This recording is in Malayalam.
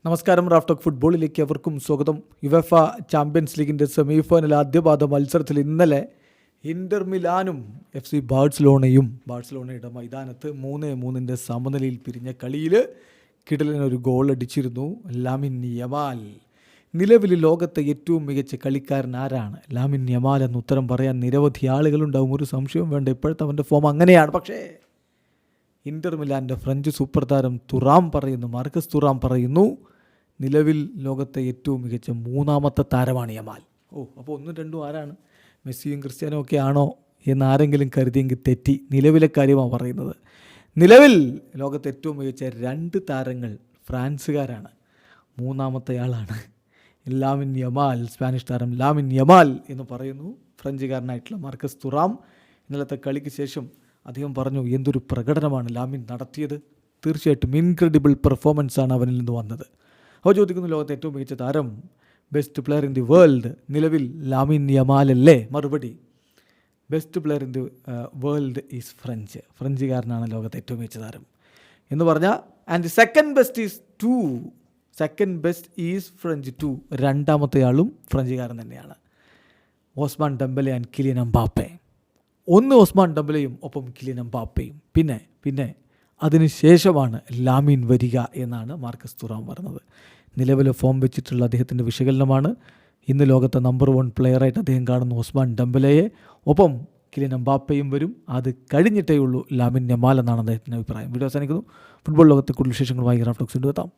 നമസ്കാരം. റാഫ്റ്റോക്ക് ഫുട്ബോളിലേക്ക് അവർക്കും സ്വാഗതം. യുവേഫ ചാമ്പ്യൻസ് ലീഗിൻ്റെ സെമിഫൈനൽ ആദ്യപാദ മത്സരത്തിൽ ഇന്നലെ ഇന്റർ മിലാനും FC ബാഴ്സലോണയുടെ മൈതാനത്ത് 3-3 സമനിലയിൽ പിരിഞ്ഞ കളിയിൽ കിടലിനൊരു ഗോൾ അടിച്ചിരുന്നു ലാമിൻ യമാൽ. നിലവിൽ ലോകത്തെ ഏറ്റവും മികച്ച കളിക്കാരൻ ആരാണ്? ലാമിൻ യമാൽ എന്ന് ഉത്തരം പറയാൻ നിരവധി ആളുകളുണ്ടാവും, ഒരു സംശയവും വേണ്ട. ഇപ്പോഴത്തെ അവൻ്റെ ഫോം അങ്ങനെയാണ്. പക്ഷേ ഇന്റർ മിലാൻ്റെ ഫ്രഞ്ച് സൂപ്പർ താരം മാർക്കസ് തുറാം പറയുന്നു, നിലവിൽ ലോകത്തെ ഏറ്റവും മികച്ച മൂന്നാമത്തെ താരമാണ് യമാൽ. അപ്പോൾ 1-2 ആരാണ്? മെസ്സിയും ക്രിസ്ത്യാനോ ഒക്കെ ആണോ എന്ന് ആരെങ്കിലും കരുതിയെങ്കിൽ തെറ്റി. നിലവിലെ കാര്യമാണ് പറയുന്നത്. നിലവിൽ ലോകത്തെ ഏറ്റവും മികച്ച 2 താരങ്ങൾ ഫ്രാൻസുകാരാണ്. മൂന്നാമത്തെ ആളാണ് ലാമിൻ യമാൽ, സ്പാനിഷ് താരം ലാമിൻ യമാൽ എന്ന് പറയുന്നു ഫ്രഞ്ചുകാരനായിട്ടുള്ള മാർക്കസ് തുറാം. ഇന്നലത്തെ കളിക്ക് ശേഷം അദ്ദേഹം പറഞ്ഞു, എന്തൊരു പ്രകടനമാണ് ലാമിൻ നടത്തിയത്. തീർച്ചയായിട്ടും ഇൻക്രെഡിബിൾ പെർഫോമൻസ് ആണ് അവനിൽ നിന്ന് വന്നത്. അപ്പോൾ ചോദിക്കുന്നു, ലോകത്തെ ഏറ്റവും മികച്ച താരം, best player in the world നിലവിൽ ലാമിൻ യമാൽ അല്ലേ? മറുപടി, best player in the world is ഫ്രഞ്ചുകാരനാണ് ലോകത്തെ ഏറ്റവും മികച്ച താരം എന്ന് പറഞ്ഞാൽ. And second best is French 2. രണ്ടാമത്തെ ആളും ഫ്രഞ്ചുകാരൻ തന്നെയാണ്, Ousmane Dembele and Kylian Mbappe. ഒന്ന് ഓസ്മാൻ ഡെംബലെയും ഒപ്പം കിലിയൻ എംബാപ്പയും, പിന്നെ അതിനുശേഷമാണ് ലാമിൻ വരിക എന്നാണ് മാർക്കസ് തുറാം പറഞ്ഞത്. നിലവിലെ ഫോം വെച്ചിട്ടുള്ള അദ്ദേഹത്തിൻ്റെ വിശകലനമാണ്. ഇന്ന് ലോകത്തെ നമ്പർ 1 പ്ലെയറായിട്ട് അദ്ദേഹം കാണുന്നു ഓസ്മാൻ ഡെംബലെയെ. ഒപ്പം കിലിയൻ എംബാപ്പയും വരും. അത് കഴിഞ്ഞിട്ടേ ഉള്ളൂ ലാമിൻ യമാൽ എന്നാണ് അദ്ദേഹത്തിൻ്റെ അഭിപ്രായം. വീഡിയോ അവസാനിക്കുന്നു. ഫുട്ബോൾ ലോകത്തെ കൂടുതൽ വിശേഷങ്ങളുമായി റാഫ്റ്റോക്സ് എത്താം.